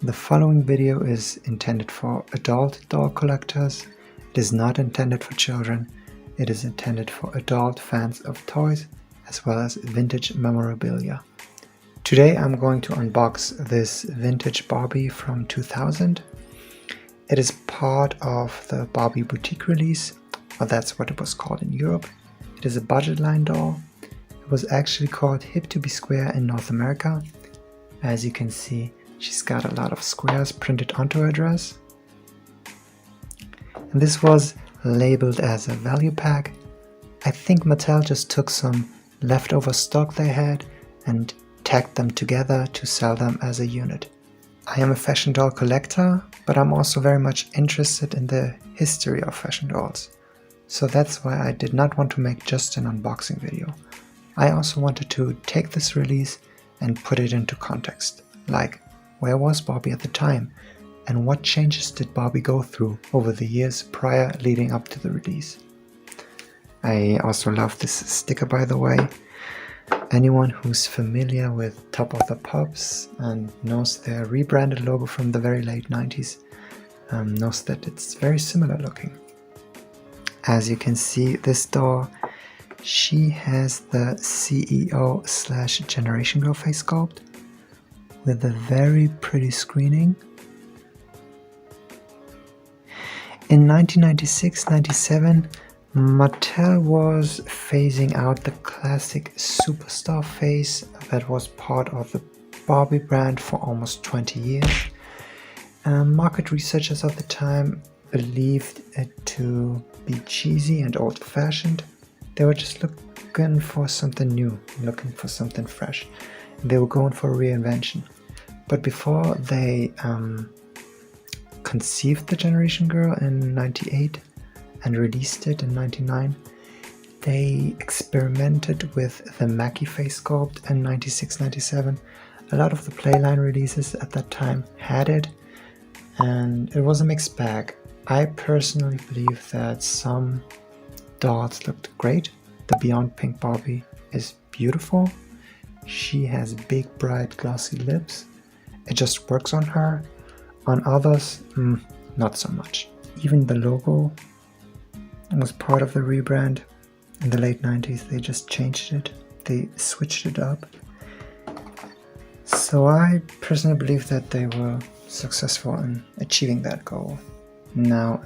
The following video is intended for adult doll collectors. It is not intended for children. It is intended for adult fans of toys as well as vintage memorabilia. Today I'm going to unbox this vintage Barbie from 2000. It is part of the Barbie boutique release, or that's what it was called in Europe. It is a budget line doll. It was actually called Hip to be Square in North America. As you can see, she's got a lot of squares printed onto her dress. And this was labeled as a value pack. I think Mattel just took some leftover stock they had and tagged them together to sell them as a unit. I am a fashion doll collector, but I'm also very much interested in the history of fashion dolls. So that's why I did not want to make just an unboxing video. I also wanted to take this release and put it into context, like where was Barbie at the time and what changes did Barbie go through over the years prior leading up to the release. I also love this sticker, by the way. Anyone who's familiar with Top of the Pops and knows their rebranded logo from the very late 90s knows that it's very similar looking. As you can see, this doll, she has the CEO/Generation Girl face sculpt with a very pretty screening. In 1996-97, Mattel was phasing out the classic superstar face that was part of the Barbie brand for almost 20 years. Market researchers of the time believed it to be cheesy and old-fashioned. They were just looking for something new, looking for something fresh. They were going for a reinvention. But before they conceived the Generation Girl in 98 and released it in 99, they experimented with the Mackie face sculpt in 96-97. A lot of the Playline releases at that time had it, and it was a mixed bag. I personally believe that some dolls looked great. The Beyond Pink Barbie is beautiful. She has big, bright, glossy lips. It just works on her. On others, not so much. Even the logo was part of the rebrand in the late 90s. They just changed it. They switched it up. So I personally believe that they were successful in achieving that goal. Now,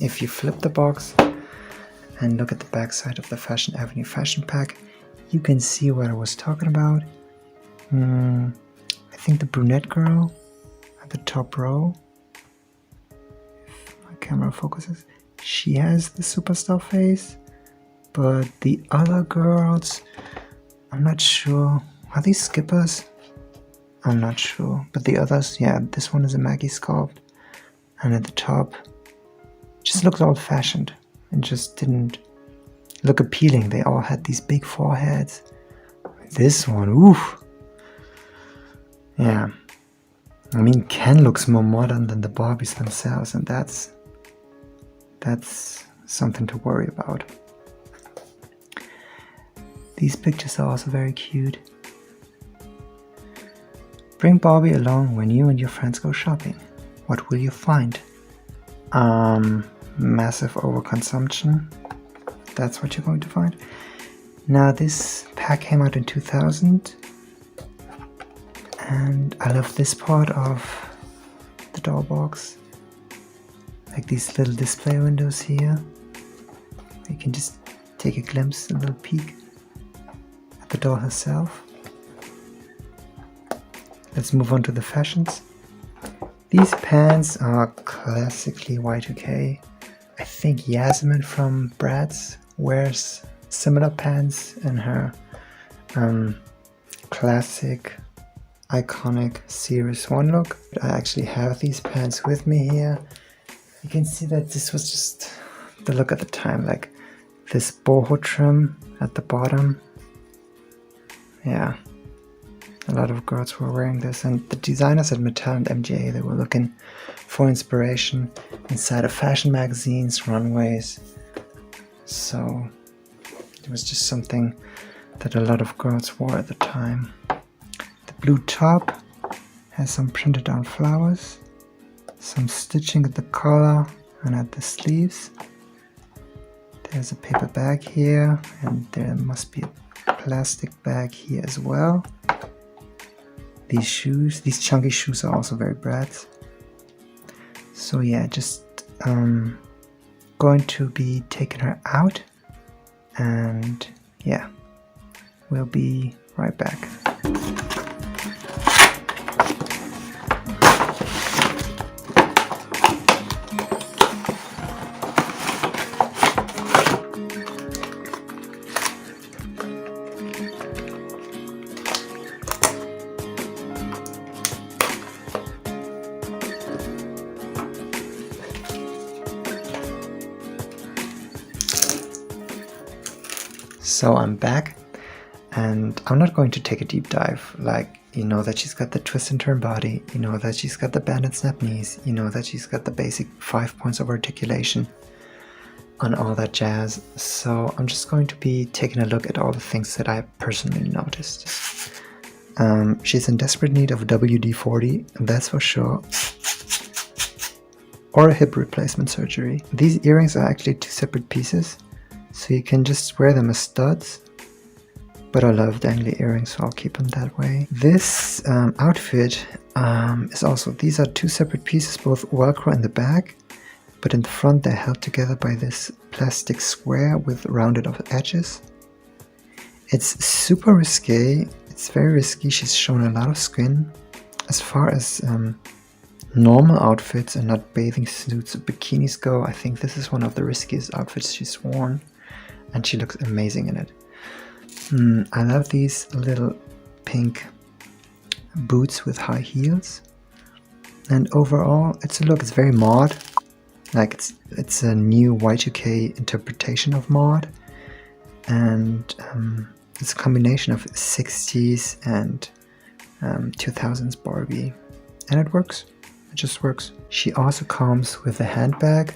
if you flip the box and look at the back side of the Fashion Avenue fashion pack, you can see what I was talking about. I think the brunette girl at the top row, if my camera focuses, she has the superstar face, but the other girls, I'm not sure. Are these skippers? I'm not sure. But the others, yeah, this one is a Mackie sculpt. And at the top, just looked old-fashioned and just didn't look appealing. They all had these big foreheads. This one, oof. Yeah. I mean, Ken looks more modern than the Barbies themselves, and that's something to worry about. These pictures are also very cute. Bring Barbie along when you and your friends go shopping. What will you find? Massive overconsumption. That's what you're going to find. Now this pack came out in 2000. And I love this part of the doll box. Like these little display windows here. You can just take a glimpse, a little peek at the doll herself. Let's move on to the fashions. These pants are classically Y2K. I think Yasmin from Bratz wears similar pants in her classic, iconic Series 1 look. I actually have these pants with me here. You can see that this was just the look at the time, like this boho trim at the bottom. Yeah. A lot of girls were wearing this, and the designers at Mattel and MGA, they were looking for inspiration inside of fashion magazines, runways. So it was just something that a lot of girls wore at the time. The blue top Has some printed on flowers, some stitching at the collar and at the sleeves. There's a paper bag here, and there must be a plastic bag here as well. These shoes, these chunky shoes are also very Bratz. So yeah, just going to be taking her out, and yeah, we'll be right back. So I'm back, and I'm not going to take a deep dive, like, you know that she's got the twist and turn body, you know that she's got the bend and snap knees, you know that she's got the basic 5 points of articulation on all that jazz. So I'm just going to be taking a look at all the things that I personally noticed. She's in desperate need of a WD-40, that's for sure, or a hip replacement surgery. These earrings are actually 2 separate pieces, so you can just wear them as studs, but I love dangly earrings, so I'll keep them that way. This outfit is also, these are 2 separate pieces, both Velcro in the back, but in the front they're held together by this plastic square with rounded off edges. It's super risque, it's very risky, she's shown a lot of skin. As far as normal outfits and not bathing suits or bikinis go, I think this is one of the riskiest outfits she's worn, and she looks amazing in it. I love these little pink boots with high heels, and overall it's a look, it's very mod, like it's a new Y2K interpretation of mod, and it's a combination of 60s and 2000s Barbie, and it works. It just works. She also comes with a handbag.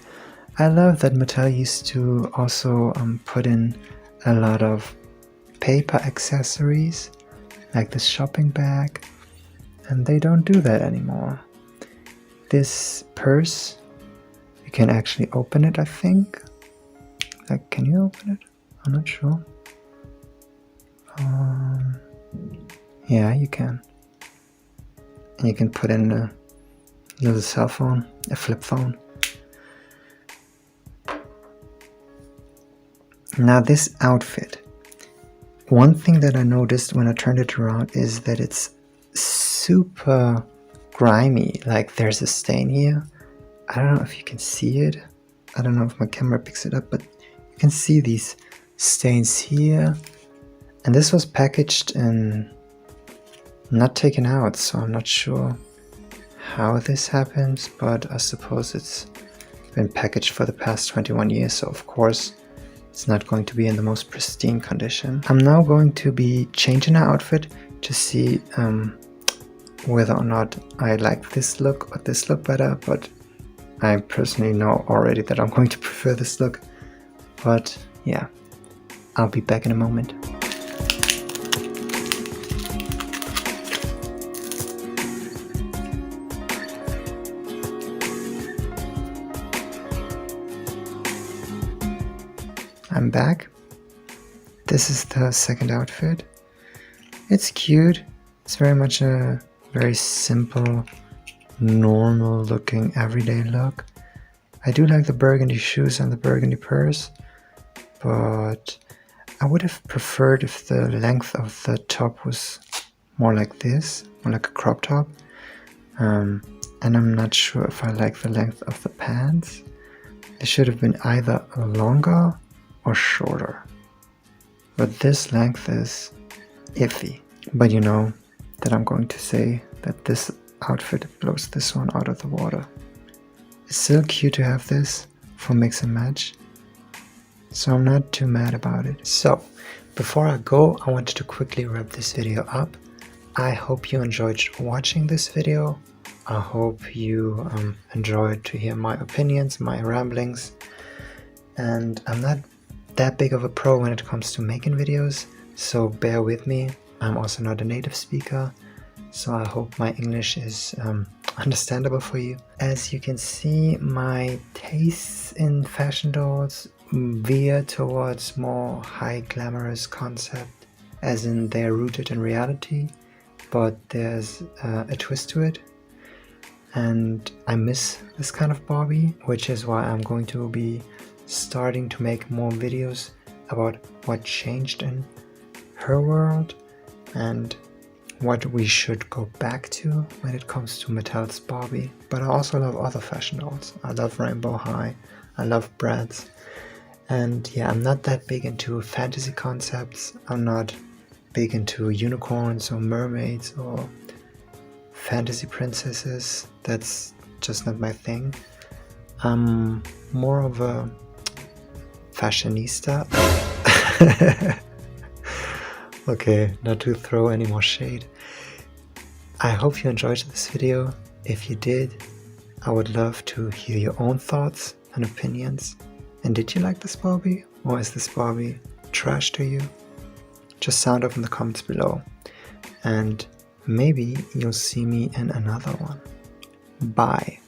I love that Mattel used to also put in a lot of paper accessories, like this shopping bag, and they don't do that anymore. This purse, you can actually open it, I think. Like, can you open it? I'm not sure. Yeah, you can. And you can put in a little cell phone, a flip phone. Now this outfit, one thing that I noticed when I turned it around is that it's super grimy, like there's a stain here. I don't know if you can see it, I don't know if my camera picks it up, but you can see these stains here, and this was packaged and not taken out, so I'm not sure how this happens, but I suppose it's been packaged for the past 21 years, so of course it's not going to be in the most pristine condition. I'm now going to be changing our outfit to see whether or not I like this look or this look better, but I personally know already that I'm going to prefer this look. But yeah, I'll be back in a moment. I'm back. This is the second outfit. It's cute. It's very much a very simple, normal looking everyday look. I do like the burgundy shoes and the burgundy purse, but I would have preferred if the length of the top was more like this, more like a crop top. And I'm not sure if I like the length of the pants. They should have been either longer or shorter, but this length is iffy. But you know that I'm going to say that this outfit blows this one out of the water. It's still cute to have this for mix and match, so I'm not too mad about it. So before I go, I wanted to quickly wrap this video up. I hope you enjoyed watching this video. I hope you enjoyed to hear my opinions, my ramblings, and I'm not that big of a pro when it comes to making videos, so bear with me. I'm also not a native speaker, so I hope my English is understandable for you. As you can see, my tastes in fashion dolls veer towards more high glamorous concept, as in they're rooted in reality, but there's a twist to it. And I miss this kind of Barbie, which is why I'm going to be starting to make more videos about what changed in her world and what we should go back to when it comes to Mattel's Barbie. But I also love other fashion dolls. I love Rainbow High, I love Bratz, and yeah, I'm not that big into fantasy concepts. I'm not big into unicorns or mermaids or fantasy princesses. That's just not my thing. I'm more of a fashionista. Okay, not to throw any more shade. I hope you enjoyed this video. If you did, I would love to hear your own thoughts and opinions. And did you like this Barbie? Or is this Barbie trash to you? Just sound off in the comments below. And maybe you'll see me in another one. Bye.